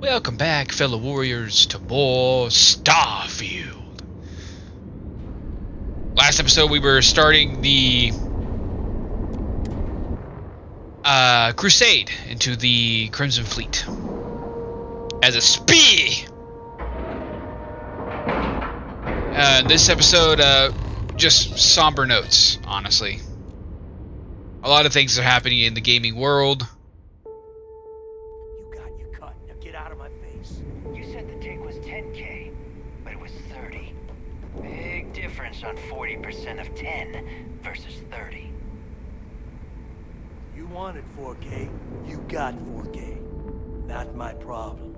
Welcome back, fellow warriors, to more Starfield. Last episode, we were starting the crusade into the Crimson Fleet as a spy. This episode, just somber notes, honestly. A lot of things are happening in the gaming world. You got your cut. Now get out of my face. You said the take was 10K, but it was 30. Big difference on 40% of 10 versus 30. You wanted 4K, you got 4K. Not my problem.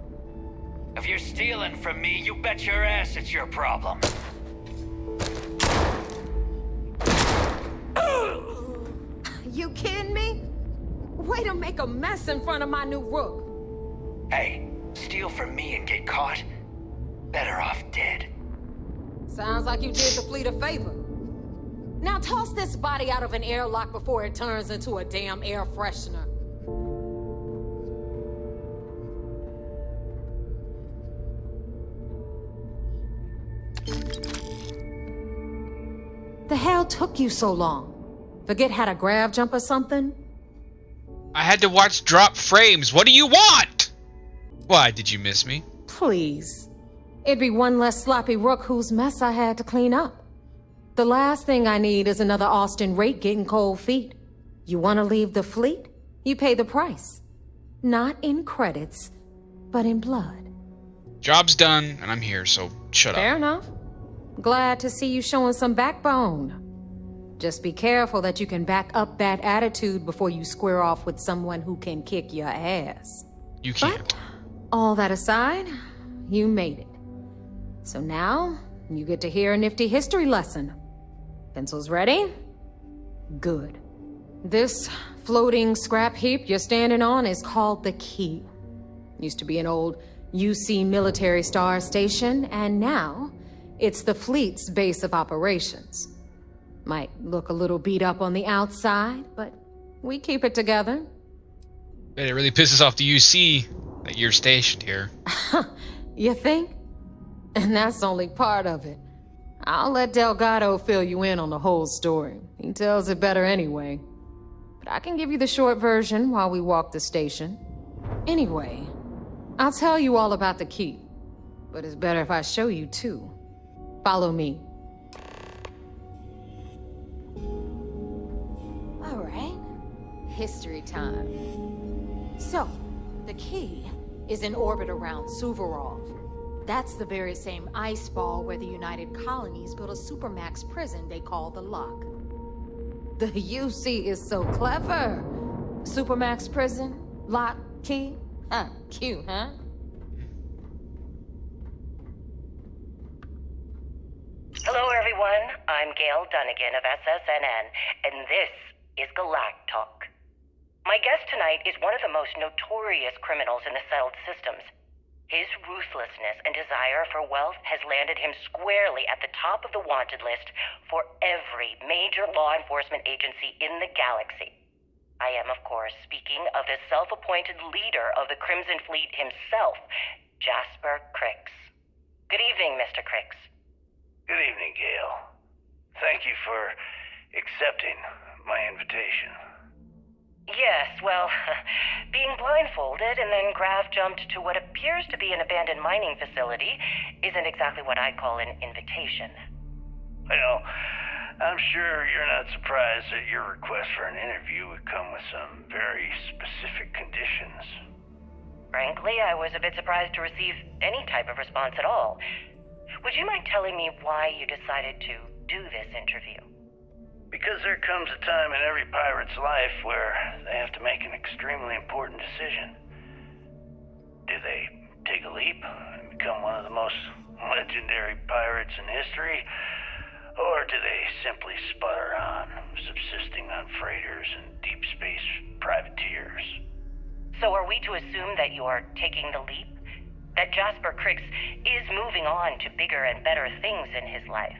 If you're stealing from me, you bet your ass it's your problem. You kidding me? Way to make a mess in front of my new rook. Hey, steal from me and get caught? Better off dead. Sounds like you did the fleet a favor. Now toss this body out of an airlock before it turns into a damn air freshener. The hell took you so long? Forget how to grav jump or something? I had to watch drop frames. What do you want? Why, did you miss me? Please. It'd be one less sloppy rook whose mess I had to clean up. The last thing I need is another Austin rake getting cold feet. You want to leave the fleet? You pay the price. Not in credits, but in blood. Job's done, and I'm here, so shut Fair up. enough. Glad to see you showing some backbone. Just be careful that you can back up that attitude before you square off with someone who can kick your ass. You can't. But, all that aside, you made it. So now, you get to hear a nifty history lesson. Pencils ready? Good. This floating scrap heap you're standing on is called the Key. Used to be an old UC military star station, and now it's the fleet's base of operations. Might look a little beat up on the outside, but we keep it together. Bet it really pisses off the UC that you're stationed here. You think? And that's only part of it. I'll let Delgado fill you in on the whole story. He tells it better anyway. But I can give you the short version while we walk the station. Anyway, I'll tell you all about the Key. But it's better if I show you too. Follow me. All right. History time. So, the Key is in orbit around Suvorov. That's the very same ice ball where the United Colonies built a supermax prison they call the Lock. The UC is so clever. Supermax prison, Lock, Key. Cute, huh? Hello, everyone. I'm Gail Dunnigan of SSNN, and this is Galactalk. My guest tonight is one of the most notorious criminals in the settled systems. His ruthlessness and desire for wealth has landed him squarely at the top of the wanted list for every major law enforcement agency in the galaxy. I am, of course, speaking of the self-appointed leader of the Crimson Fleet himself, Jasper Crix. Good evening, Mr. Crix. Good evening, Gail. Thank you for accepting my invitation. Yes, well, being blindfolded and then grav-jumped to what appears to be an abandoned mining facility isn't exactly what I'd call an invitation. Well, I'm sure you're not surprised that your request for an interview would come with some very specific conditions. Frankly, I was a bit surprised to receive any type of response at all. Would you mind telling me why you decided to do this interview? Because there comes a time in every pirate's life where they have to make an extremely important decision. Do they take a leap and become one of the most legendary pirates in history? Or do they simply sputter on, subsisting on freighters and deep space privateers? So are we to assume that you are taking the leap? That Jasper Crix is moving on to bigger and better things in his life?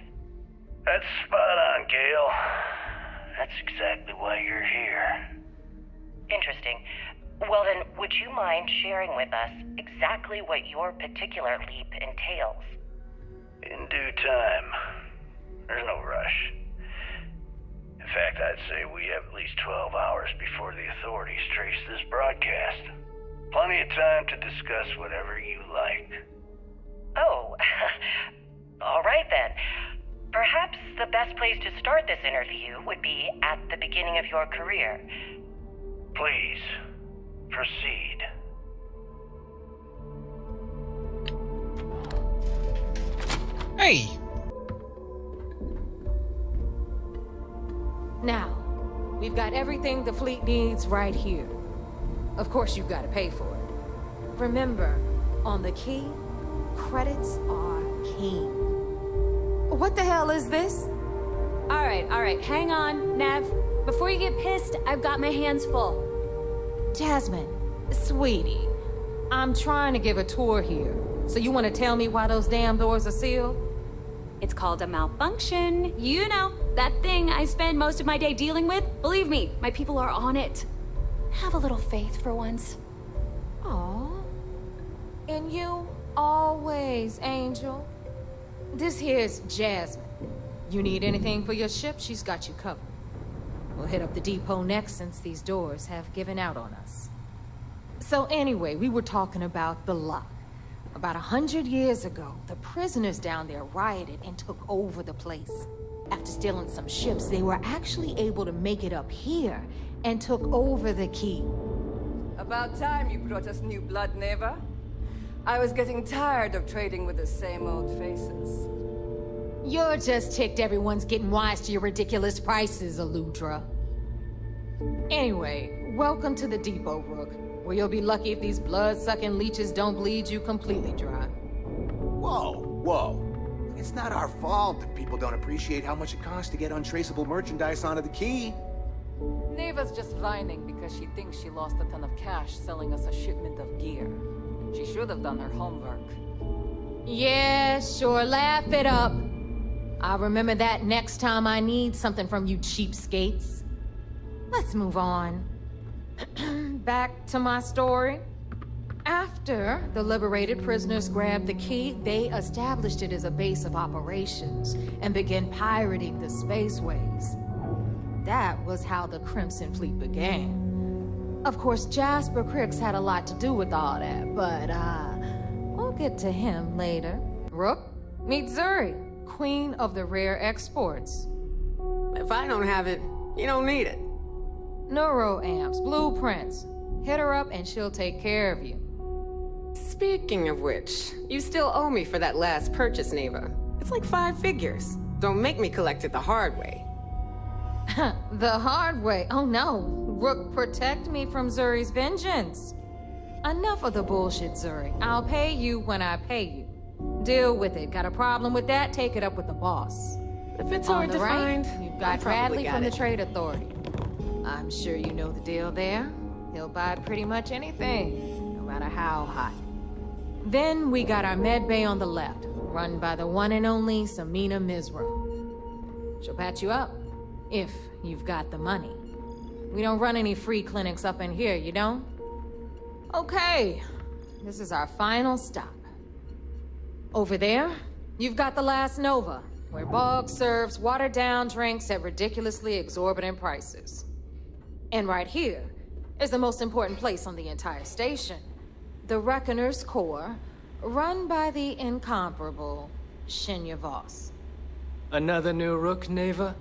That's spot on, Gail. That's exactly why you're here. Interesting. Well then, would you mind sharing with us exactly what your particular leap entails? In due time. There's no rush. In fact, I'd say we have at least 12 hours before the authorities trace this broadcast. Plenty of time to discuss whatever you like. Oh, all right then. Perhaps the best place to start this interview would be at the beginning of your career. Please, proceed. Hey! Now, we've got everything the fleet needs right here. Of course, you've got to pay for it. Remember, on the key, credits are king. What the hell is this? All right, hang on, Nev. Before you get pissed, I've got my hands full. Jasmine, sweetie, I'm trying to give a tour here. So you want to tell me why those damn doors are sealed? It's called a malfunction. You know, that thing I spend most of my day dealing with. Believe me, my people are on it. Have a little faith for once. Aw. And you always, Angel. This here's Jasmine. You need anything for your ship, she's got you covered. We'll hit up the depot next since these doors have given out on us. So anyway, we were talking about the lock. About 100 years ago, the prisoners down there rioted and took over the place. After stealing some ships, they were actually able to make it up here and took over the key. About time you brought us new blood, Neva. I was getting tired of trading with the same old faces. You're just ticked everyone's getting wise to your ridiculous prices, Aludra. Anyway, welcome to the depot, Rook, where you'll be lucky if these blood-sucking leeches don't bleed you completely dry. Whoa. It's not our fault that people don't appreciate how much it costs to get untraceable merchandise onto the key. Neva's just whining because she thinks she lost a ton of cash selling us a shipment of gear. She should have done her homework. Yeah, sure, laugh it up. I'll remember that next time I need something from you cheapskates. Let's move on. Back to my story. After the liberated prisoners grabbed the key, they established it as a base of operations and began pirating the spaceways. That was how the Crimson Fleet began. Of course, Jasper Cricks had a lot to do with all that, but we'll get to him later. Rook, meet Zuri, Queen of the Rare Exports. If I don't have it, you don't need it. Neuroamps, blueprints. Hit her up and she'll take care of you. Speaking of which, you still owe me for that last purchase, Neva. It's like 5 figures. Don't make me collect it the hard way. The hard way? Oh no. Rook, protect me from Zuri's vengeance. Enough of the bullshit, Zuri. I'll pay you when I pay you. Deal with it. Got a problem with that? Take it up with the boss. If it's On hard the to right, find, you've I got probably Bradley got from the it. Trade Authority. I'm sure you know the deal there. He'll buy pretty much anything, no matter how hot. Then we got our med bay on the left, run by the one and only Samina Mizra. She'll patch you up, if you've got the money. We don't run any free clinics up in here, you don't? Okay, this is our final stop. Over there, you've got the Last Nova, where Bog serves watered-down drinks at ridiculously exorbitant prices. And right here is the most important place on the entire station. The Reckoner's Core, run by the incomparable Shinya Voss. Another new Rook, Neva?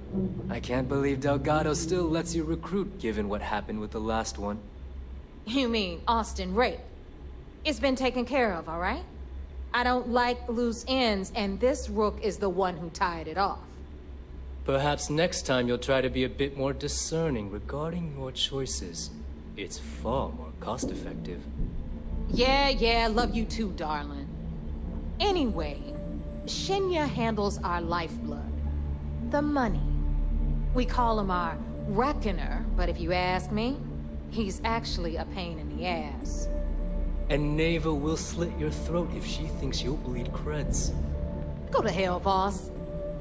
I can't believe Delgado still lets you recruit given what happened with the last one. You mean Austin Rape? It's been taken care of, all right? I don't like loose ends, and this Rook is the one who tied it off. Perhaps next time you'll try to be a bit more discerning regarding your choices. It's far more cost-effective. Yeah, love you too, darling. Anyway, Shinya handles our lifeblood. The money. We call him our Reckoner, but if you ask me, he's actually a pain in the ass. And Neva will slit your throat if she thinks you'll bleed creds. Go to hell, boss.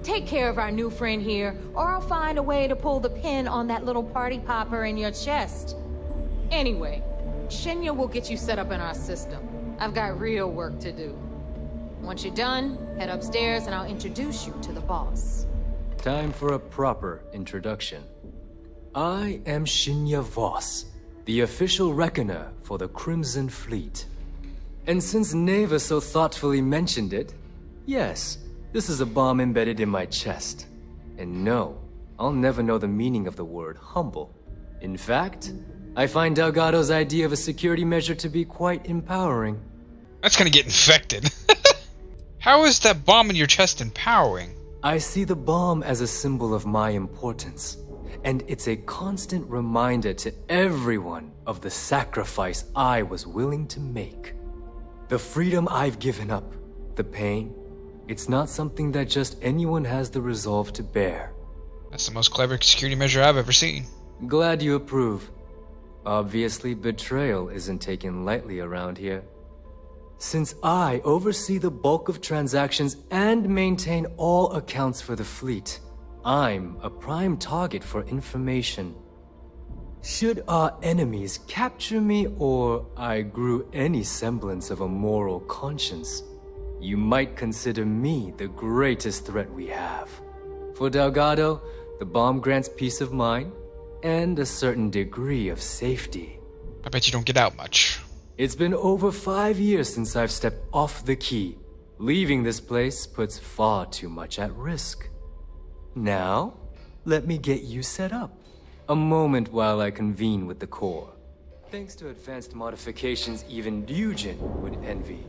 Take care of our new friend here, or I'll find a way to pull the pin on that little party popper in your chest. Anyway, Shinya will get you set up in our system. I've got real work to do. Once you're done, head upstairs and I'll introduce you to the boss. Time for a proper introduction. I am Shinya Voss, the official reckoner for the Crimson Fleet. And since Neva so thoughtfully mentioned it, yes, this is a bomb embedded in my chest. And no, I'll never know the meaning of the word humble. In fact, I find Delgado's idea of a security measure to be quite empowering. That's gonna get infected. How is that bomb in your chest empowering? I see the bomb as a symbol of my importance, and it's a constant reminder to everyone of the sacrifice I was willing to make. The freedom I've given up, the pain, it's not something that just anyone has the resolve to bear. That's the most clever security measure I've ever seen. Glad you approve. Obviously, betrayal isn't taken lightly around here. Since I oversee the bulk of transactions and maintain all accounts for the fleet, I'm a prime target for information. Should our enemies capture me or I grew any semblance of a moral conscience, you might consider me the greatest threat we have. For Delgado, the bomb grants peace of mind and a certain degree of safety. I bet you don't get out much. It's been over 5 years since I've stepped off the key. Leaving this place puts far too much at risk. Now, let me get you set up. A moment while I convene with the core. Thanks to advanced modifications even Ryujin would envy,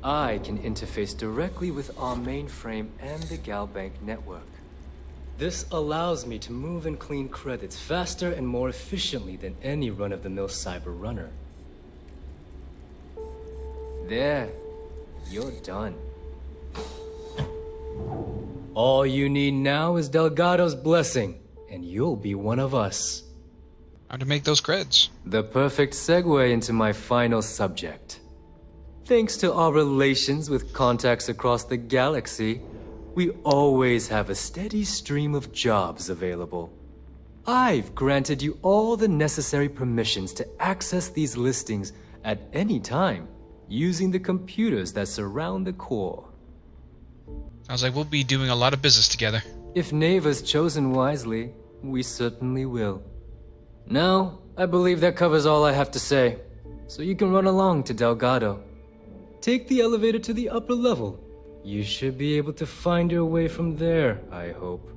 I can interface directly with our mainframe and the Galbank network. This allows me to move and clean credits faster and more efficiently than any run-of-the-mill cyber runner. There, you're done. All you need now is Delgado's blessing, and you'll be one of us. How to make those creds? The perfect segue into my final subject. Thanks to our relations with contacts across the galaxy, we always have a steady stream of jobs available. I've granted you all the necessary permissions to access these listings at any time, using the computers that surround the core. Sounds like we'll be doing a lot of business together. If Neva's chosen wisely, we certainly will. Now, I believe that covers all I have to say, so you can run along to Delgado. Take the elevator to the upper level. You should be able to find your way from there, I hope.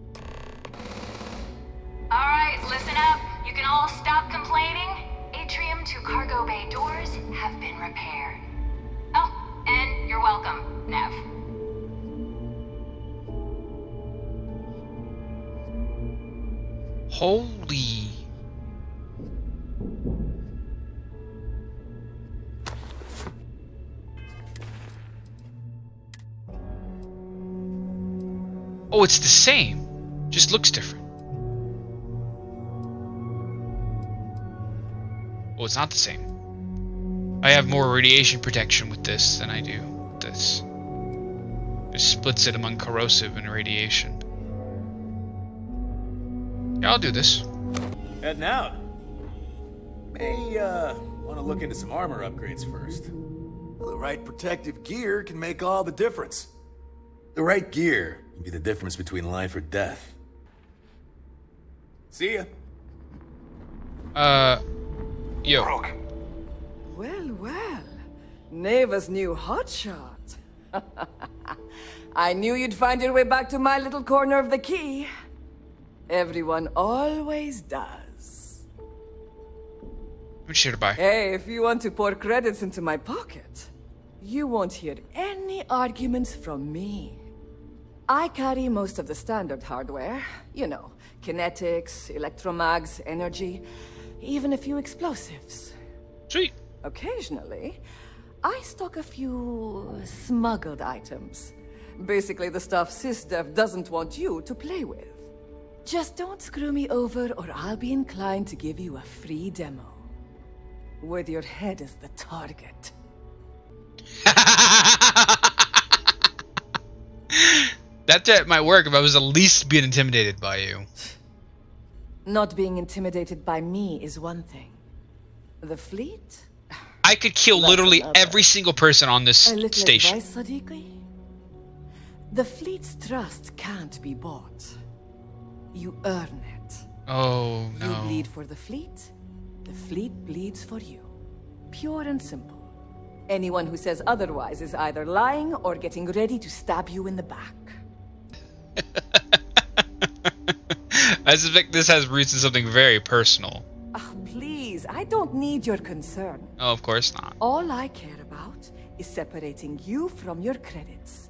Alright, listen up. You can all stop complaining. Atrium to cargo bay doors have been repaired. Oh, and you're welcome, Nev. Holy. Oh, it's the same. Just looks different. Oh, it's not the same. I have more radiation protection with this than I do with this. It splits it among corrosive and radiation. Yeah, I'll do this. Heading out. May, want to look into some armor upgrades first. The right protective gear can make all the difference. The right gear can be the difference between life or death. See ya. Yo. Well, well. Neva's new hotshot. I knew you'd find your way back to my little corner of the key. Everyone always does. How much to buy? Hey, if you want to pour credits into my pocket, you won't hear any arguments from me. I carry most of the standard hardware. You know, kinetics, electromags, energy, even a few explosives. Sweet. Occasionally, I stock a few smuggled items. Basically the stuff SysDev doesn't want you to play with. Just don't screw me over or I'll be inclined to give you a free demo. With your head as the target. That might work if I was at least being intimidated by you. Not being intimidated by me is one thing. The fleet? I could kill That's literally another. every single person on this A little station. advice, Sadiqi? The fleet's trust can't be bought. You earn it. Oh, You no. bleed for the fleet bleeds for you. Pure and simple. Anyone who says otherwise is either lying or getting ready to stab you in the back. I suspect this has roots in something very personal. Oh, please, I don't need your concern. Oh, of course not. All I care about is separating you from your credits.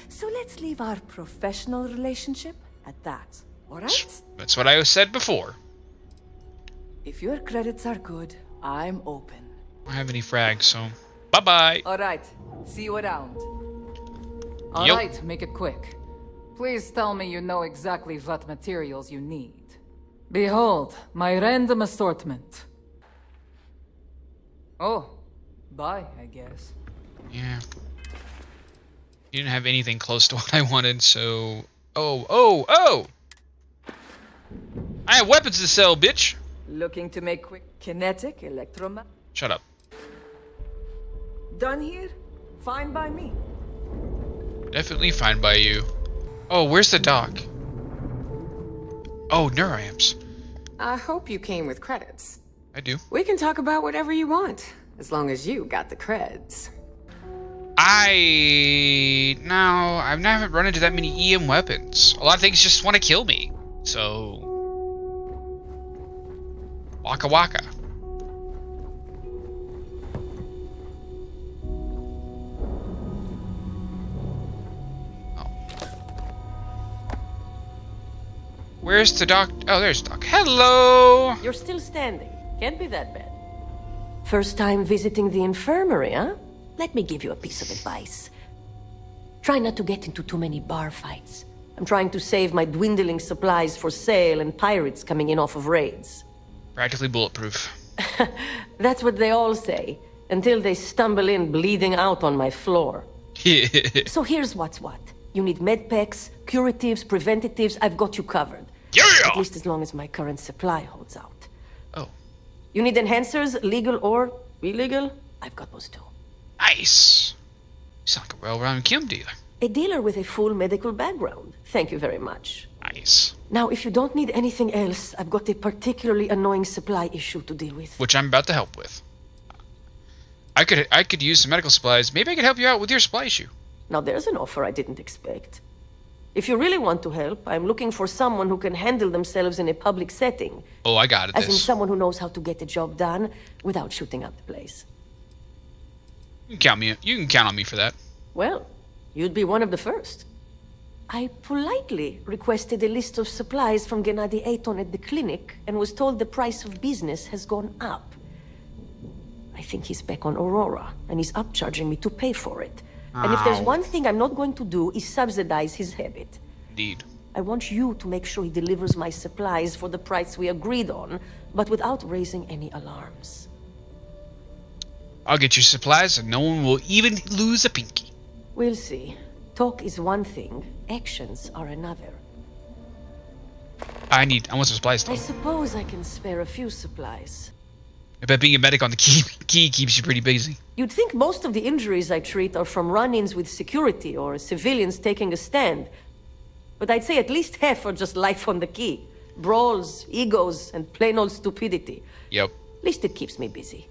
So let's leave our professional relationship at that, alright? That's what I said before. If your credits are good, I'm open. I don't have any frags, so bye-bye. Alright, see you around. Alright, make it quick. Please tell me you know exactly what materials you need. Behold, my random assortment. Oh, bye, I guess. Yeah. You didn't have anything close to what I wanted, so... Oh! I have weapons to sell, bitch! Looking to make quick kinetic electromagnetic? Shut up. Done here? Fine by me. Definitely fine by you. Oh, where's the dock? Oh, neuroamps. I hope you came with credits. I do. We can talk about whatever you want, as long as you got the creds. No, I haven't run into that many EM weapons. A lot of things just want to kill me. So... Waka waka. Where's the doc? Oh, there's Doc. Hello! You're still standing. Can't be that bad. First time visiting the infirmary, huh? Let me give you a piece of advice. Try not to get into too many bar fights. I'm trying to save my dwindling supplies for sale and pirates coming in off of raids. Practically bulletproof. That's what they all say, until they stumble in bleeding out on my floor. So here's what's what. You need medpacks, curatives, preventatives, I've got you covered. Yeah! At least as long as my current supply holds out. Oh. You need enhancers, legal or illegal? I've got those too. Nice. You sound like a well-rounded Kim dealer. A dealer with a full medical background. Thank you very much. Nice. Now, if you don't need anything else, I've got a particularly annoying supply issue to deal with. Which I'm about to help with. I could use some medical supplies. Maybe I could help you out with your supply issue. Now, there's an offer I didn't expect. If you really want to help, I'm looking for someone who can handle themselves in a public setting. Oh, I got it. As in someone who knows how to get the job done without shooting up the place. You can count on me for that. Well, you'd be one of the first. I politely requested a list of supplies from Gennady Aton at the clinic and was told the price of business has gone up. I think he's back on Aurora, and he's upcharging me to pay for it. And if there's one thing I'm not going to do is subsidize his habit. Indeed. I want you to make sure he delivers my supplies for the price we agreed on, but without raising any alarms. I'll get you supplies and no one will even lose a pinky. We'll see. Talk is one thing, actions are another. I want some supplies though. I suppose I can spare a few supplies. I bet being a medic on the key keeps you pretty busy. You'd think most of the injuries I treat are from run-ins with security or civilians taking a stand. But I'd say at least half are just life on the key. Brawls, egos, and plain old stupidity. Yep. At least it keeps me busy.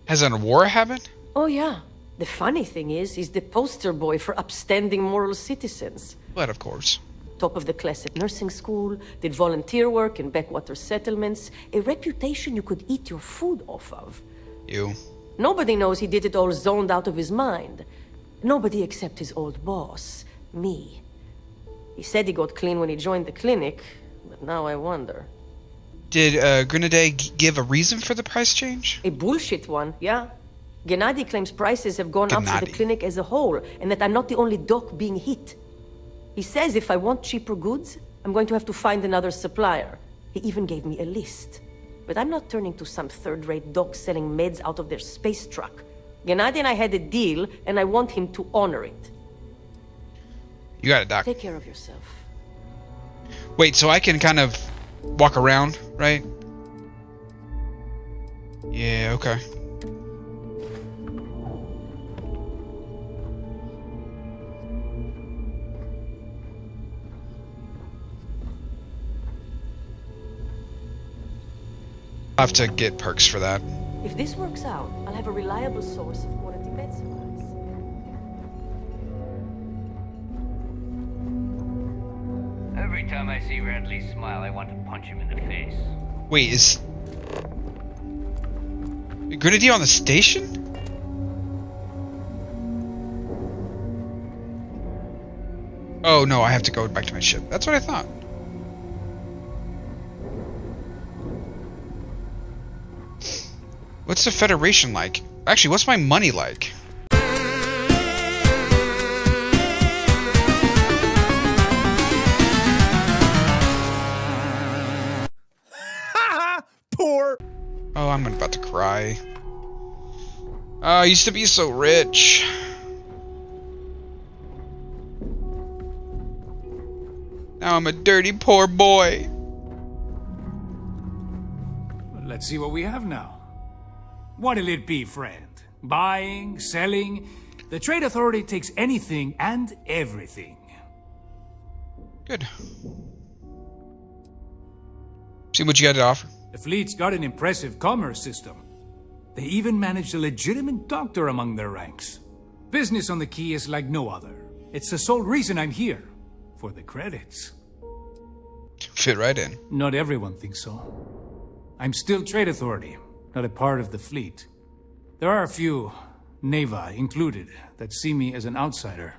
Has an war happened? Oh yeah. The funny thing is, he's the poster boy for upstanding moral citizens. But of course. Top of the class at nursing school, did volunteer work in backwater settlements, a reputation you could eat your food off of. You. Nobody knows he did it all zoned out of his mind. Nobody except his old boss, me. He said he got clean when he joined the clinic, but now I wonder. Did Grenade give a reason for the price change? A bullshit one, yeah. Gennady claims prices have gone up for the clinic as a whole, and that I'm not the only doc being hit. He says if I want cheaper goods, I'm going to have to find another supplier. He even gave me a list. But I'm not turning to some third-rate doc selling meds out of their space truck. Gennady and I had a deal, and I want him to honor it. You got it, Doc. Take care of yourself. Wait, so I can kind of walk around, right? Yeah, okay. I'll have to get perks for that. If this works out, I'll have a reliable source of quality bed supplies. Every time I see Radley smile, I want to punch him in the face. Wait, is Grenadier on the station? Oh no, I have to go back to my ship. That's what I thought. What's the Federation like? Actually, what's my money like? Poor. Oh, I'm about to cry. I used to be so rich. Now I'm a dirty poor boy. Let's see what we have now. What'll it be, friend? Buying, selling? The Trade Authority takes anything and everything. Good. See what you got to offer. The fleet's got an impressive commerce system. They even managed a legitimate doctor among their ranks. Business on the Key is like no other. It's the sole reason I'm here. For the credits. Fit right in. Not everyone thinks so. I'm still Trade Authority, not a part of the fleet. There are a few, Neva included, that see me as an outsider.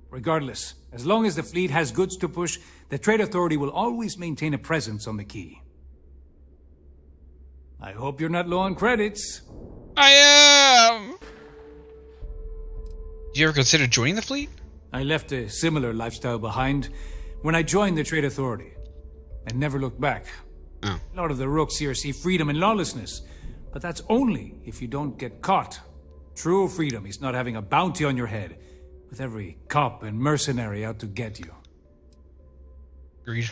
Regardless, as long as the fleet has goods to push, the Trade Authority will always maintain a presence on the Key. I hope you're not low on credits. I am! Did you ever consider joining the fleet? I left a similar lifestyle behind when I joined the Trade Authority. I never looked back. Oh. A lot of the rooks here see freedom and lawlessness, but that's only if you don't get caught. True freedom is not having a bounty on your head, with every cop and mercenary out to get you. Agreed.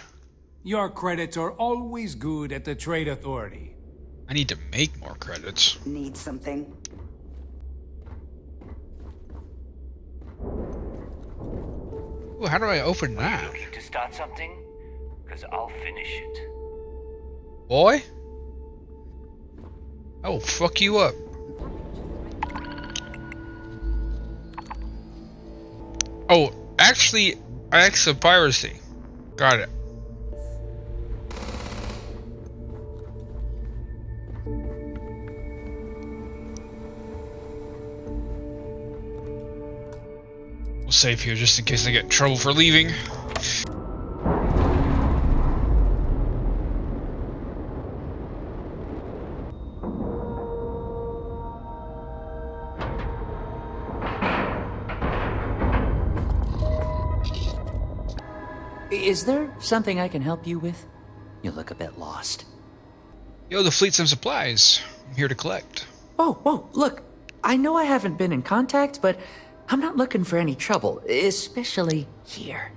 Your credits are always good at the Trade Authority. I need to make more credits. Need something? Ooh, how do I open that? Are you looking to start something? Because I'll finish it. Boy? I will fuck you up. Oh, actually, acts of piracy. Got it. We'll save here just in case I get in trouble for leaving. Is there something I can help you with? You look a bit lost. Yo, the fleet's some supplies. I'm here to collect. Whoa, look. I know I haven't been in contact, but I'm not looking for any trouble, especially here.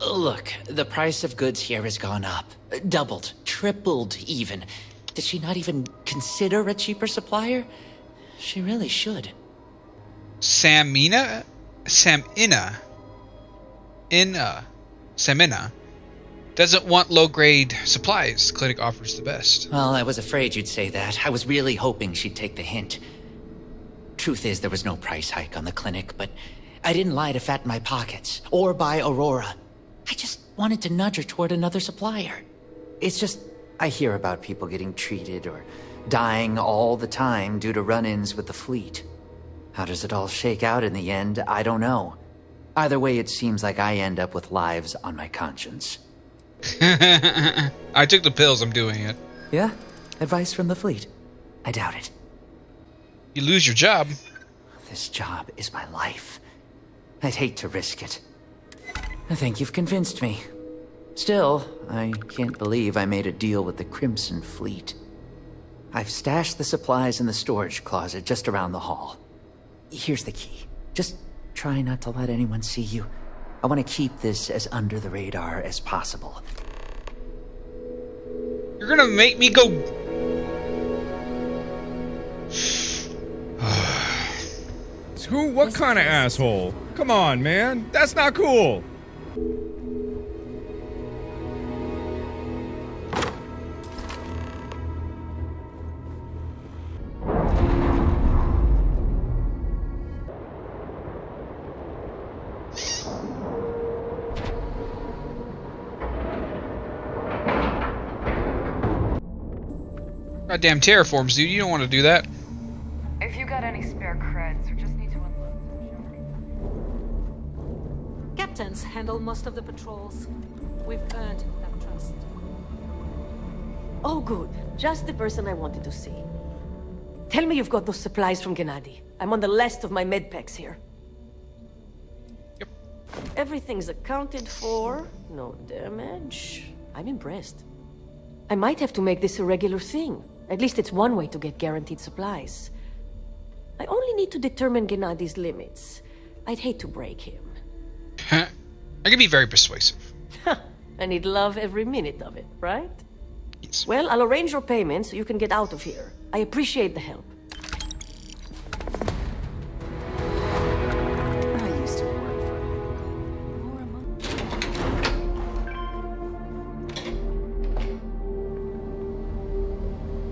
Look, the price of goods here has gone up. Doubled, tripled even. Did she not even consider a cheaper supplier? She really should. Samina doesn't want low-grade supplies. The clinic offers the best. Well, I was afraid you'd say that. I was really hoping she'd take the hint. Truth is, there was no price hike on the clinic, but I didn't lie to fatten my pockets, or buy Aurora. I just wanted to nudge her toward another supplier. It's just, I hear about people getting treated or dying all the time due to run-ins with the fleet. How does it all shake out in the end? I don't know. Either way, it seems like I end up with lives on my conscience. I took the pills, I'm doing it. Yeah? Advice from the fleet? I doubt it. You lose your job. This job is my life. I'd hate to risk it. I think you've convinced me. Still, I can't believe I made a deal with the Crimson Fleet. I've stashed the supplies in the storage closet just around the hall. Here's the key. Just try not to let anyone see you. I want to keep this as under the radar as possible. You're gonna make me go... Who? What kind of asshole? Come on, man. That's not cool. Goddamn terraforms, dude. You don't want to do that. If you got any spare creds, or just need to unload them, captains handle most of the patrols. We've earned that trust. Oh, good. Just the person I wanted to see. Tell me you've got those supplies from Gennady. I'm on the last of my medpacks here. Yep. Everything's accounted for. No damage. I'm impressed. I might have to make this a regular thing. At least it's one way to get guaranteed supplies. I only need to determine Gennady's limits. I'd hate to break him. I can be very persuasive. And he'd love every minute of it, right? Yes. Well, I'll arrange your payment so you can get out of here. I appreciate the help. I used to work for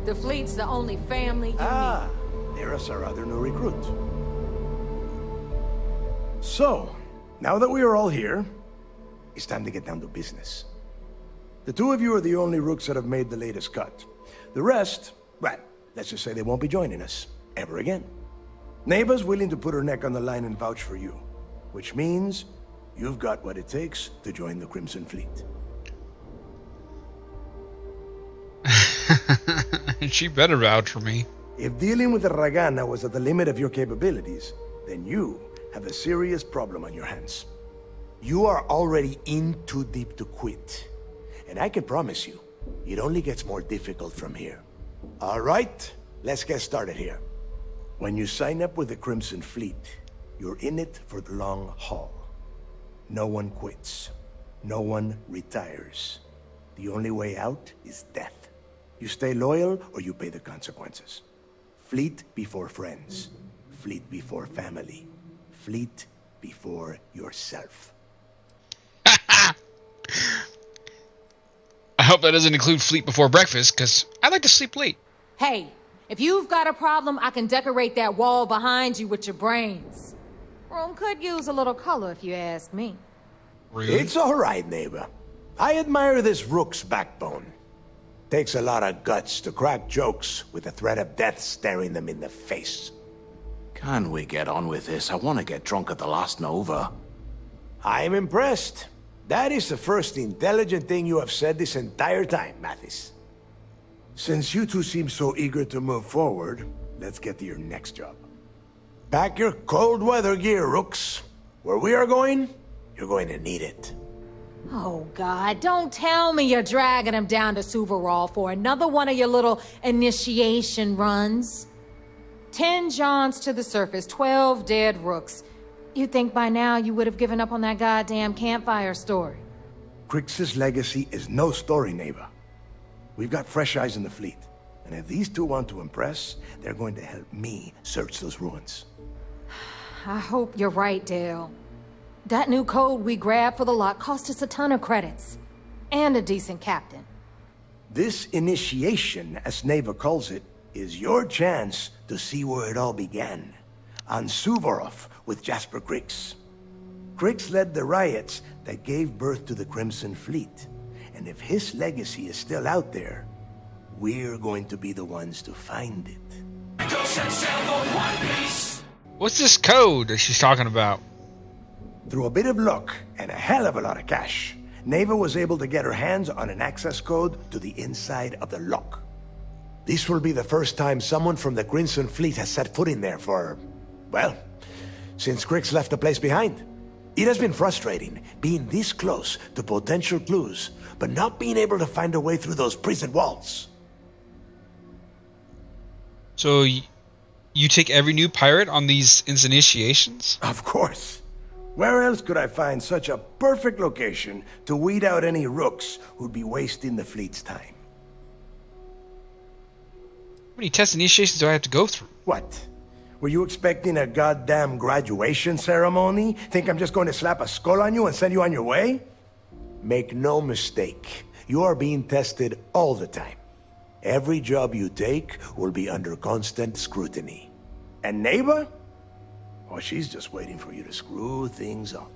The fleet's the only family you Ah, there's our other new recruit. So, now that we are all here, it's time to get down to business. The two of you are the only rooks that have made the latest cut. The rest, well, let's just say they won't be joining us ever again. Neva's willing to put her neck on the line and vouch for you, which means you've got what it takes to join the Crimson Fleet. She better vouch for me. If dealing with the Ragana was at the limit of your capabilities, then you have a serious problem on your hands. You are already in too deep to quit. And I can promise you, it only gets more difficult from here. All right, let's get started here. When you sign up with the Crimson Fleet, you're in it for the long haul. No one quits. No one retires. The only way out is death. You stay loyal or you pay the consequences. Fleet before friends. Fleet before family. Fleet before yourself. I hope that doesn't include fleet before breakfast, because I like to sleep late. Hey, if you've got a problem, I can decorate that wall behind you with your brains. Room could use a little color if you ask me. Really? It's all right, neighbor. I admire this rook's backbone. Takes a lot of guts to crack jokes with the threat of death staring them in the face. Can we get on with this? I want to get drunk at the last Nova. I'm impressed. That is the first intelligent thing you have said this entire time, Mathis. Since you two seem so eager to move forward, let's get to your next job. Pack your cold weather gear, rooks. Where we are going, you're going to need it. Oh, God, don't tell me you're dragging him down to Suvarol for another one of your little initiation runs. 10 Johns to the surface, 12 dead rooks. You'd think by now you would have given up on that goddamn campfire story. Crix's legacy is no story, neighbor. We've got fresh eyes in the fleet. And if these two want to impress, they're going to help me search those ruins. I hope you're right, Dale. That new code we grabbed for the lot cost us a ton of credits. And a decent captain. This initiation, as Neva calls it, is your chance to see where it all began. On Suvorov with Jasper Crix. Crix led the riots that gave birth to the Crimson Fleet. And if his legacy is still out there, we're going to be the ones to find it. What's this code that she's talking about? Through a bit of luck and a hell of a lot of cash, Neva was able to get her hands on an access code to the inside of the lock. This will be the first time someone from the Crimson Fleet has set foot in there for, well, since Crix left the place behind. It has been frustrating being this close to potential clues, but not being able to find a way through those prison walls. So, you take every new pirate on these initiations? Of course. Where else could I find such a perfect location to weed out any rooks who'd be wasting the fleet's time? How many test initiations do I have to go through? What? Were you expecting a goddamn graduation ceremony? Think I'm just going to slap a skull on you and send you on your way? Make no mistake, you are being tested all the time. Every job you take will be under constant scrutiny. And Neighbor? Oh, she's just waiting for you to screw things up.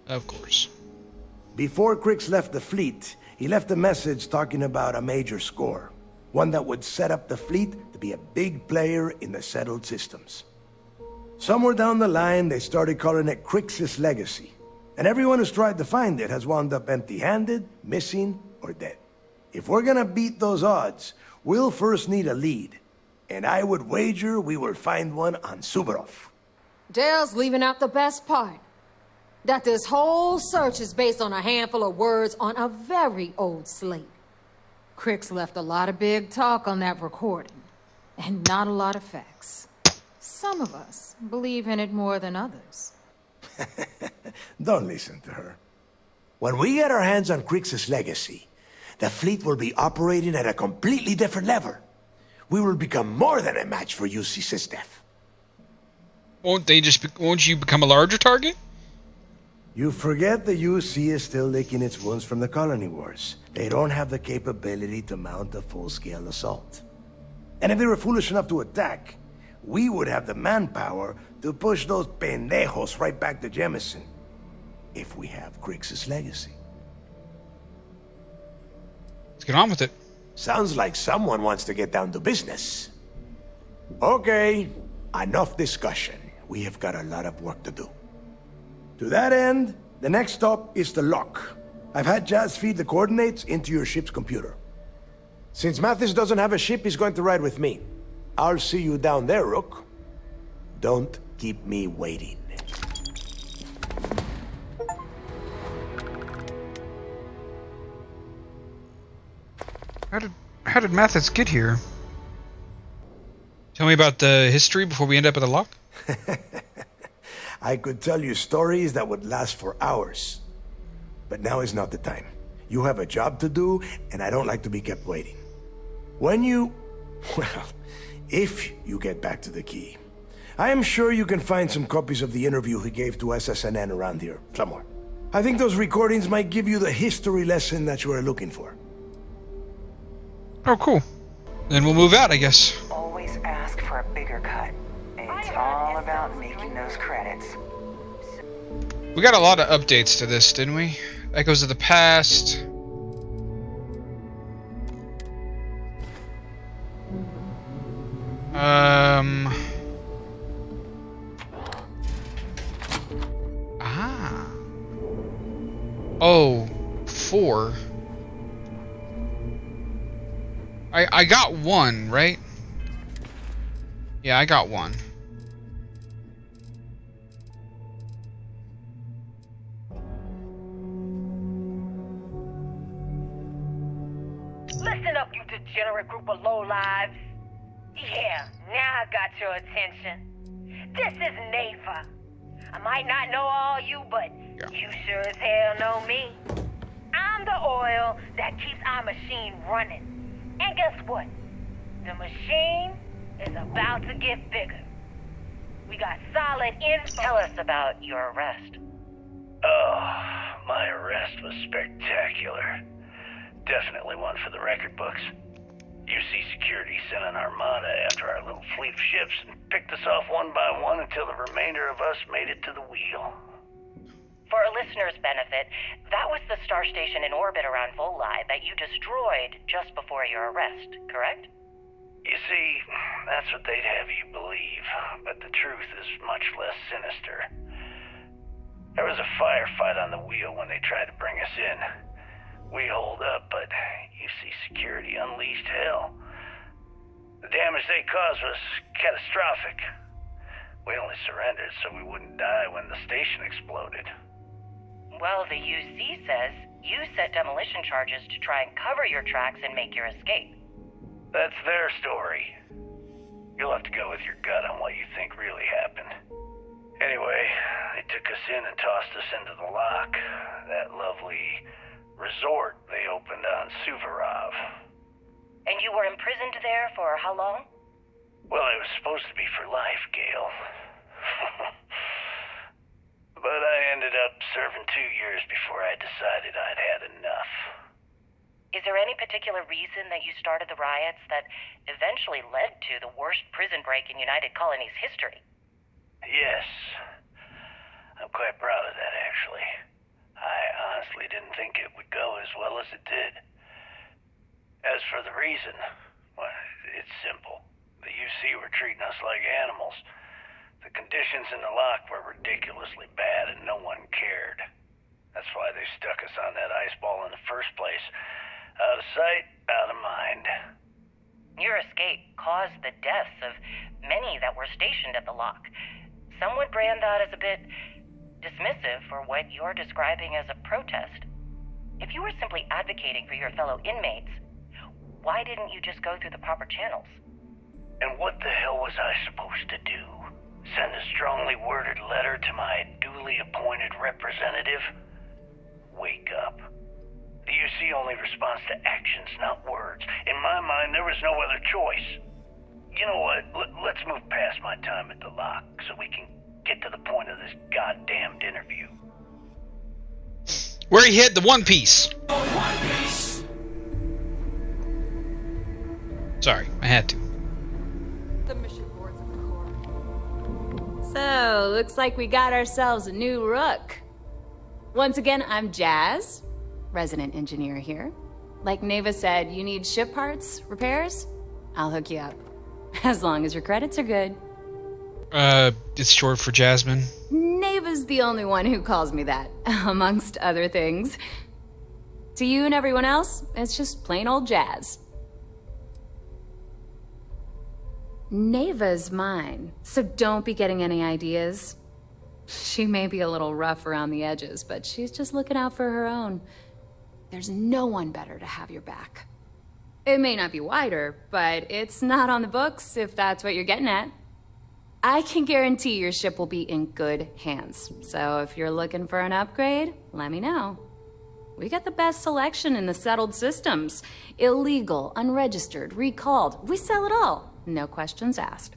Of course. Before Crix left the fleet, he left a message talking about a major score. One that would set up the fleet to be a big player in the settled systems. Somewhere down the line, they started calling it Crix's Legacy. And everyone who's tried to find it has wound up empty-handed, missing, or dead. If we're gonna beat those odds, we'll first need a lead. And I would wager we will find one on Suvorov. Dale's leaving out the best part. That this whole search is based on a handful of words on a very old slate. Crix left a lot of big talk on that recording, and not a lot of facts. Some of us believe in it more than others. Don't listen to her. When we get our hands on Crix's Legacy, the fleet will be operating at a completely different level. We will become more than a match for UC Sysdef. Won't you become a larger target? You forget the UC is still licking its wounds from the colony wars. They don't have the capability to mount a full-scale assault. And if they were foolish enough to attack, we would have the manpower to push those pendejos right back to Jemison. If we have Crix's Legacy. Let's get on with it. Sounds like someone wants to get down to business. Okay, enough discussion. We have got a lot of work to do. To that end, the next stop is the lock. I've had Jazz feed the coordinates into your ship's computer. Since Mathis doesn't have a ship, he's going to ride with me. I'll see you down there, Rook. Don't keep me waiting. How did Mathis get here? Tell me about the history before we end up at the lock. I could tell you stories that would last for hours. But now is not the time. You have a job to do, and I don't like to be kept waiting. If you get back to the key, I am sure you can find some copies of the interview he gave to SSNN around here, somewhere. I think those recordings might give you the history lesson that you are looking for. Oh, cool. Then we'll move out, I guess. Always ask for a bigger cut. It's all about making those credits. We got a lot of updates to this, didn't we? Echoes of the past. Oh, 4. I got 1, right? Yeah, I got 1. Listen up, you degenerate group of lowlives. Yeah, now I got your attention. This is Nafa. I might not know all you, but you sure as hell know me. I'm the oil that keeps our machine running. And guess what? The machine is about to get bigger. We got solid info. Tell us about your arrest. Oh, my arrest was spectacular. Definitely one for the record books. UC Security sent an armada after our little fleet of ships and picked us off one by one until the remainder of us made it to the wheel. For a listener's benefit, that was the star station in orbit around Volai that you destroyed just before your arrest, correct? You see, that's what they'd have you believe, but the truth is much less sinister. There was a firefight on the wheel when they tried to bring us in. We holed up, but UC Security unleashed hell. The damage they caused was catastrophic. We only surrendered so we wouldn't die when the station exploded. Well, the UC says you set demolition charges to try and cover your tracks and make your escape. That's their story. You'll have to go with your gut on what you think really happened. Anyway, they took us in and tossed us into the lock. That lovely resort they opened on Suvorov. And you were imprisoned there for how long? Well, it was supposed to be for life, Gale. But I ended up serving 2 years before I decided I'd had enough. Is there any particular reason that you started the riots that eventually led to the worst prison break in United Colonies history? Yes. I'm quite proud of that, actually. I honestly didn't think it would go as well as it did. As for the reason, well, it's simple. The UC were treating us like animals. The conditions in the lock were ridiculously bad and no one cared. That's why they stuck us on that ice ball in the first place. Out of sight, out of mind. Your escape caused the deaths of many that were stationed at the lock. Some would brand that as a bit dismissive for what you're describing as a protest. If you were simply advocating for your fellow inmates, why didn't you just go through the proper channels? And what the hell was I supposed to do? Send a strongly worded letter to my duly appointed representative? Wake up. The UC only responds to actions, not words. In my mind, there was no other choice. You know what? Let's move past my time at the lock so we can get to the point of this goddamned interview. Where he hid the One Piece. Sorry, I had to. The mission boards of the Corps. So, looks like we got ourselves a new rook. Once again, I'm Jazz, resident engineer here. Like Neva said, you need ship parts, repairs? I'll hook you up. As long as your credits are good. It's short for Jasmine. Neva's the only one who calls me that, amongst other things. To you and everyone else, it's just plain old Jazz. Neva's mine, so don't be getting any ideas. She may be a little rough around the edges, but she's just looking out for her own. There's no one better to have your back. It may not be wider, but it's not on the books, if that's what you're getting at. I can guarantee your ship will be in good hands, so if you're looking for an upgrade, let me know. We got the best selection in the settled systems. Illegal, unregistered, recalled. We sell it all. No questions asked.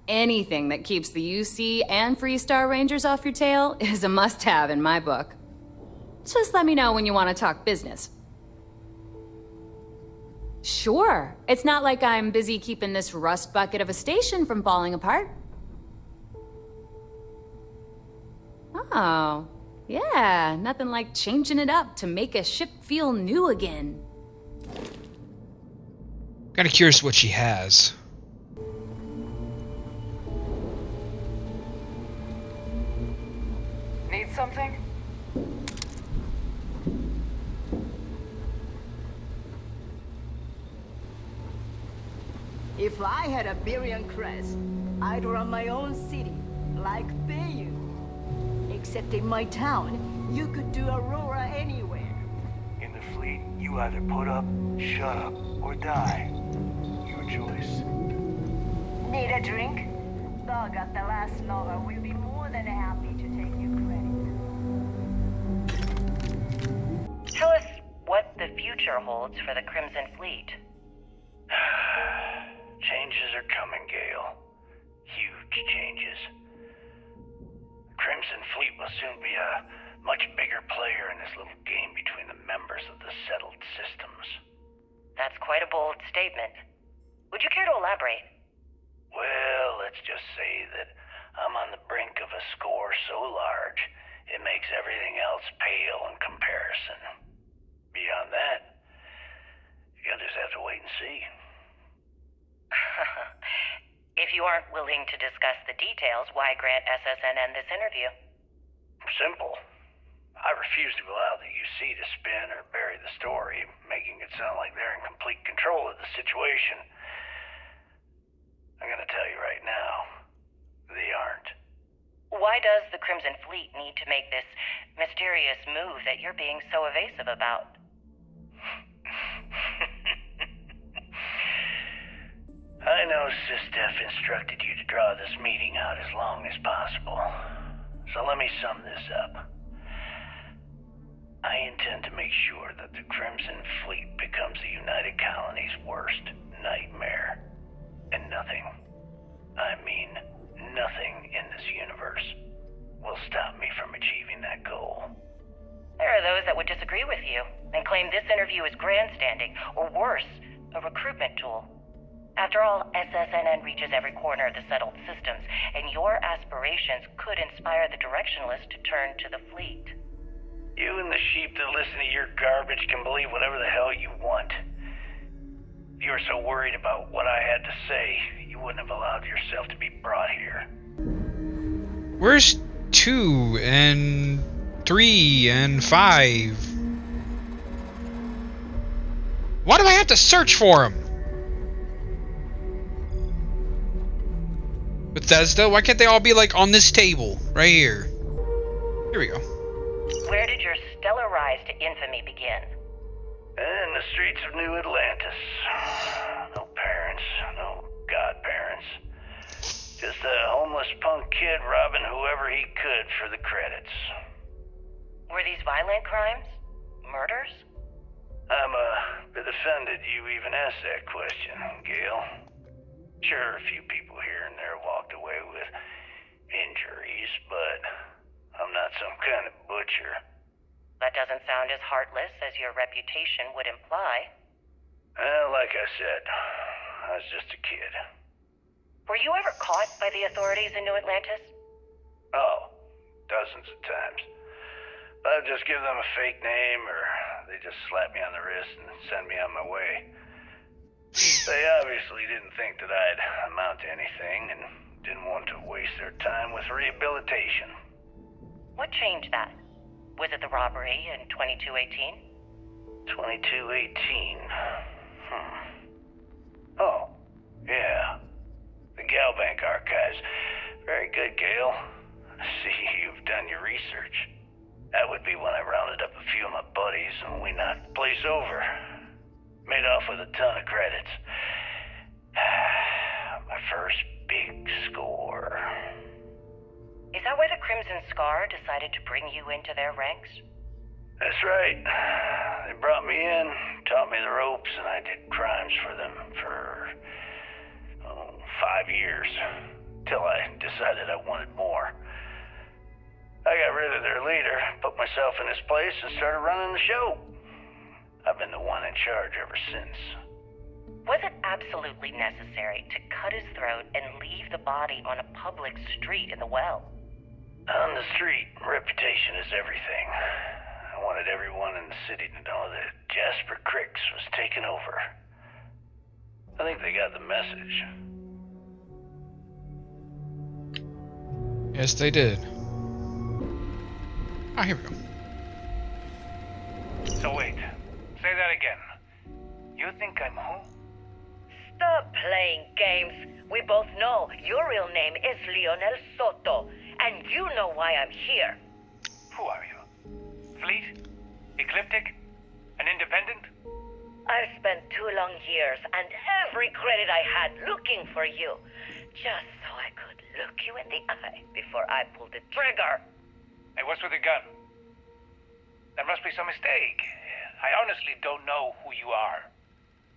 Anything that keeps the UC and Freestar Rangers off your tail is a must-have in my book. Just let me know when you want to talk business. Sure. It's not like I'm busy keeping this rust bucket of a station from falling apart. Oh, yeah. Nothing like changing it up to make a ship feel new again. Kind of curious what she has. Need something? If I had a Birion crest, I'd run my own city, like they do. Except in my town, you could do Aurora anywhere. In the fleet, you either put up, shut up, or die. Your choice. Need a drink? Dog at the last Nova will be more than happy to take your credit. Tell us what the future holds for the Crimson Fleet. Changes are coming, Gale. Huge changes. The Crimson Fleet will soon be a much bigger player in this little game between the members of the settled systems. That's quite a bold statement. Would you care to elaborate? Well, let's just say that I'm on the brink of a score so large, it makes everything else pale in comparison. Beyond that, you'll just have to wait and see. If you aren't willing to discuss the details, why grant SSNN this interview? Simple. I refuse to allow the UC to spin or bury the story, making it sound like they're in complete control of the situation. I'm gonna tell you right now, they aren't. Why does the Crimson Fleet need to make this mysterious move that you're being so evasive about? I know SysDef instructed you to draw this meeting out as long as possible. So let me sum this up. I intend to make sure that the Crimson Fleet becomes the United Colony's worst nightmare. And nothing, I mean nothing in this universe, will stop me from achieving that goal. There are those that would disagree with you and claim this interview is grandstanding, or worse, a recruitment tool. After all, SSNN reaches every corner of the settled systems, and your aspirations could inspire the directionless to turn to the fleet. You and the sheep that listen to your garbage can believe whatever the hell you want. If you were so worried about what I had to say, you wouldn't have allowed yourself to be brought here. Where's 2 and 3 and 5? Why do I have to search for them? Bethesda, why can't they all be like on this table right here? Here we go. Where did your stellar rise to infamy begin? In the streets of New Atlantis. No parents, no godparents. Just a homeless punk kid robbing whoever he could for the credits. Were these violent crimes? Murders? I'm a bit offended you even asked that question, Gale. Sure, a few people here and there walked away with injuries, but I'm not some kind of butcher. That doesn't sound as heartless as your reputation would imply. Well, like I said, I was just a kid. Were you ever caught by the authorities in New Atlantis? Oh, dozens of times. I'd just give them a fake name, or they just slap me on the wrist and send me on my way. They obviously didn't think that I'd amount to anything and didn't want to waste their time with rehabilitation. What changed that? Was it the robbery in 2218? 2218? Oh, yeah. The Galbank archives. Very good, Gale. I see you've done your research. That would be when I rounded up a few of my buddies and we knocked the place over. Made off with a ton of credits. My first big score. Is that why the Crimson Scar decided to bring you into their ranks? That's right. They brought me in, taught me the ropes, and I did crimes for them for 5 years. Till I decided I wanted more. I got rid of their leader, put myself in his place, and started running the show. I've been the one in charge ever since. Was it absolutely necessary to cut his throat and leave the body on a public street in the well? On the street, reputation is everything. I wanted everyone in the city to know that Jasper Cricks was taking over. I think they got the message. Yes, they did. Ah, here we go. So wait, say that again. You think I'm who? Stop playing games. We both know your real name is Leonel Soto, and you know why I'm here. Who are you? Fleet? Ecliptic? An independent? I've spent 2 long years and every credit I had looking for you, just so I could look you in the eye before I pulled the trigger. Hey, what's with the gun? There must be some mistake. I honestly don't know who you are.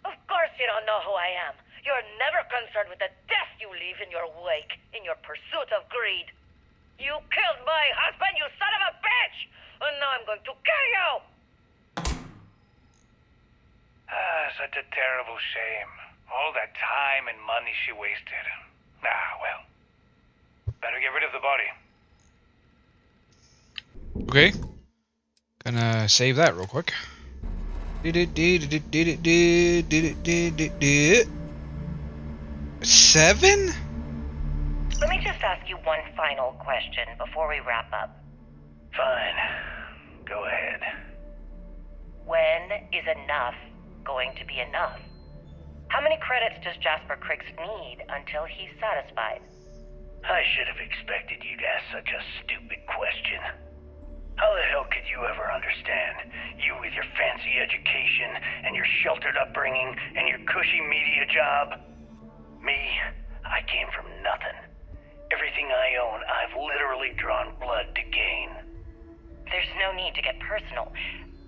Of course you don't know who I am. You're never concerned with the death you leave in your wake, in your pursuit of greed. You killed my husband, you son of a bitch! And now I'm going to kill you! Such a terrible shame. All that time and money she wasted. Well. Better get rid of the body. Okay. Gonna save that real quick. 7? Let me just ask you one final question before we wrap up. Fine. Go ahead. When is enough going to be enough? How many credits does Jasper Cricks need until he's satisfied? I should have expected you'd ask such a stupid question. How the hell could you ever understand? You with your fancy education and your sheltered upbringing and your cushy media job? Me, I came from nothing. Everything I own, I've literally drawn blood to gain. There's no need to get personal.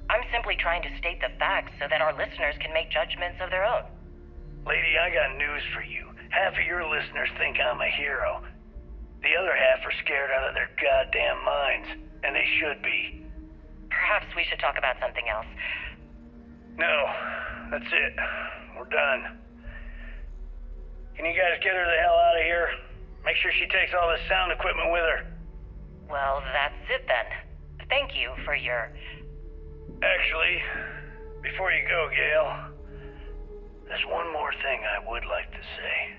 I'm simply trying to state the facts so that our listeners can make judgments of their own. Lady, I got news for you. Half of your listeners think I'm a hero. The other half are scared out of their goddamn minds, and they should be. Perhaps we should talk about something else. No, that's it. We're done. Can you guys get her the hell out of here? Make sure she takes all this sound equipment with her. Well, that's it then. Thank you for your... Actually, before you go, Gail, there's one more thing I would like to say.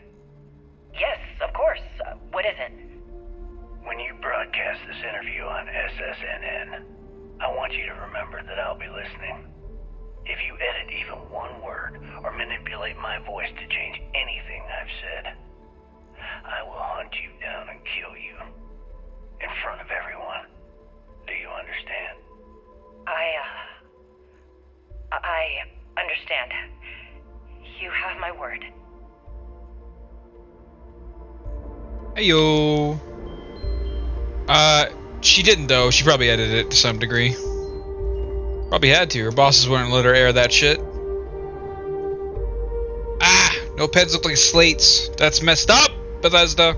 Yes, of course. What is it? When you broadcast this interview on SSNN, I want you to remember that I'll be listening. If you edit even one word or manipulate my voice to change anything I've said, I will hunt you down and kill you in front of everyone. Do you understand? I understand. You have my word. Heyo. She didn't though. She probably edited it to some degree. Probably had to. Her bosses wouldn't let her air that shit. Ah! No pens look like slates. That's messed up, Bethesda.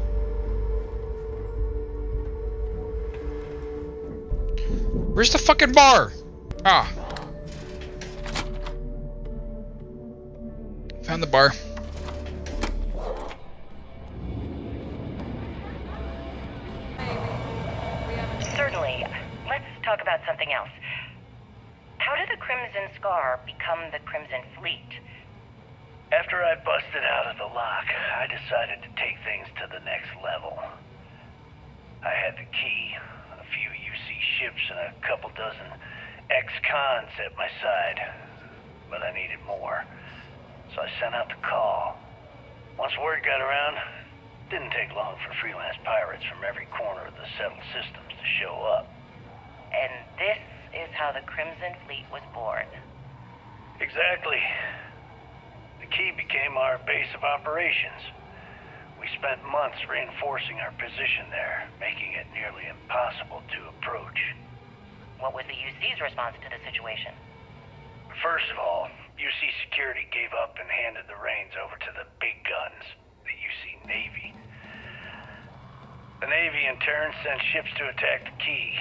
Where's the fucking bar? Ah. Found the bar. Certainly. Let's talk about something else. How did the Crimson Scar become the Crimson Fleet? After I busted out of the lock, I decided to take things to the next level. I had the key, a few UC ships, and a couple dozen ex-cons at my side. But I needed more, so I sent out the call. Once word got around, it didn't take long for freelance pirates from every corner of the settled systems to show up. And this is how the Crimson Fleet was born. Exactly. The key became our base of operations. We spent months reinforcing our position there, making it nearly impossible to approach. What was the UC's response to the situation? First of all, UC Security gave up and handed the reins over to the big guns, the UC Navy. The Navy, in turn, sent ships to attack the key.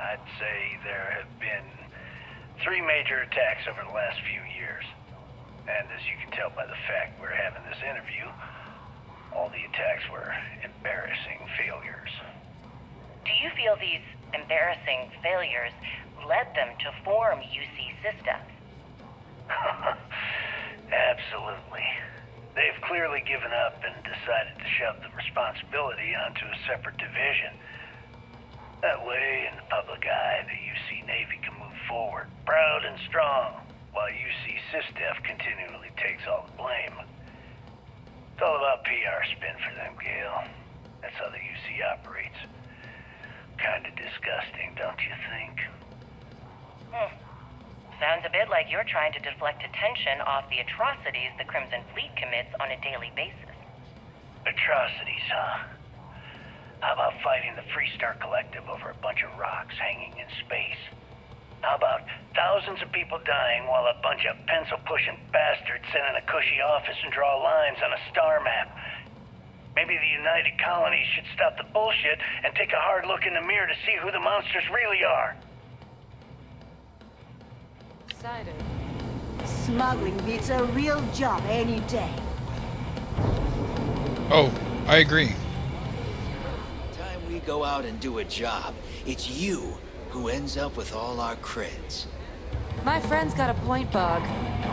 I'd say there have been 3 major attacks over the last few years. And as you can tell by the fact we're having this interview, all the attacks were embarrassing failures. Do you feel these embarrassing failures led them to form UC Systems? Absolutely. They've clearly given up and decided to shove the responsibility onto a separate division. That way, in the public eye, the UC Navy can move forward, proud and strong, while UC SysDef continually takes all the blame. It's all about PR spin for them, Gale. That's how the UC operates. Kinda disgusting, don't you think? Sounds a bit like you're trying to deflect attention off the atrocities the Crimson Fleet commits on a daily basis. Atrocities, huh? How about fighting the Freestar Collective over a bunch of rocks hanging in space? How about thousands of people dying while a bunch of pencil-pushing bastards sit in a cushy office and draw lines on a star map? Maybe the United Colonies should stop the bullshit and take a hard look in the mirror to see who the monsters really are. Smuggling beats a real job any day. Oh, I agree. Time we go out and do a job, it's you who ends up with all our creds. My friend's got a point, Bug.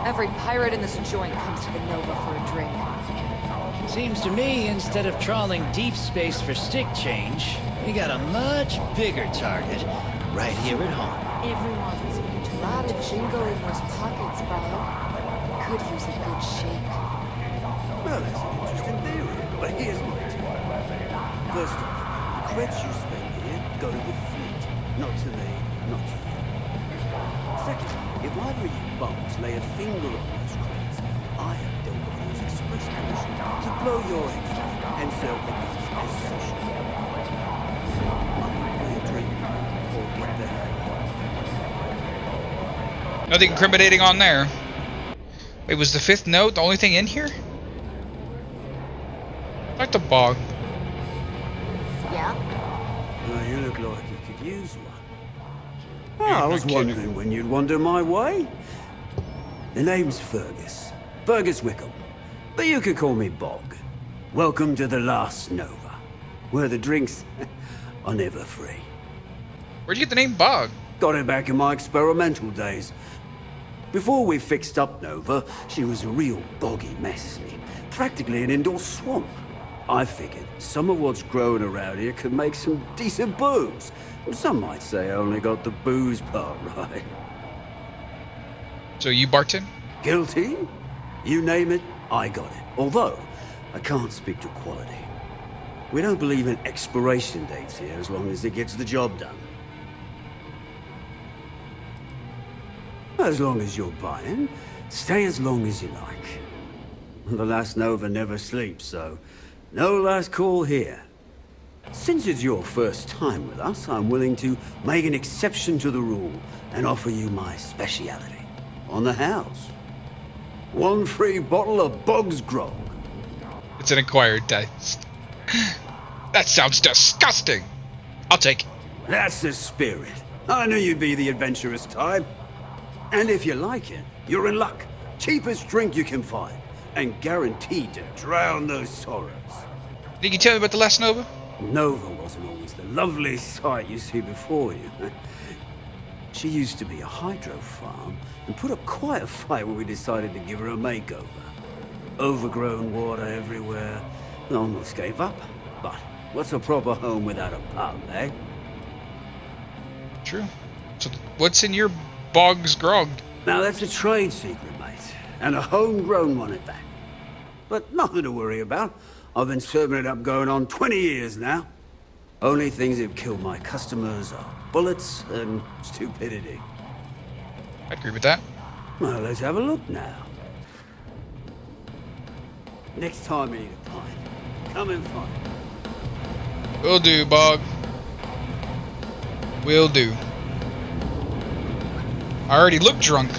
Every pirate in this joint comes to the Nova for a drink. Seems to me, instead of trawling deep space for stick change, we got a much bigger target right here at home. Everyone's a lot of jingle in those pockets, Bug. Could use a good shake. Well, that's an interesting theory, but here's my take. First off, the creds you spend here go to the fleet, not to me, not to you. Second, if either of you bums lay a finger on those creds, I have Delcore's express permission to blow your heads off and sell the goods as such. Buy a drink or get the hell. Nothing incriminating on there. Wait, was the 5th note the only thing in here? Like the bog. Yeah? Well, you look like you could use one. I was wondering when you'd wander my way. The name's Fergus. Fergus Wickham. But you could call me Bog. Welcome to the Last Nova, where the drinks are never free. Where'd you get the name Bog? Got it back in my experimental days. Before we fixed up Nova, she was a real boggy mess. Practically an indoor swamp. I figured some of what's growing around here could make some decent booze. Some might say I only got the booze part right. So you bartend? Guilty? You name it, I got it. Although, I can't speak to quality. We don't believe in expiration dates here as long as it gets the job done. As long as you're buying, stay as long as you like. The Last Nova never sleeps, so no last call here. Since it's your first time with us, I'm willing to make an exception to the rule and offer you my speciality. On the house. 1 free bottle of Bog's Grog. It's an acquired taste. That sounds disgusting. I'll take it. That's the spirit. I knew you'd be the adventurous type. And if you like it, you're in luck. Cheapest drink you can find. And guaranteed to drown those sorrows. Did you tell me about the Last Nova? Nova wasn't always the lovely sight you see before you. She used to be a hydro farm and put up quite a fight when we decided to give her a makeover. Overgrown water everywhere. Almost gave up. But what's a proper home without a pub, eh? True. So what's in your Bog's Grog? Now that's a trade secret, mate. And a homegrown one at that. But nothing to worry about. I've been serving it up going on 20 years now. Only things that have killed my customers are bullets and stupidity. I agree with that. Well, let's have a look now. Next time you need a pint, come and find me. Will do, Bog. Will do. I already look drunk.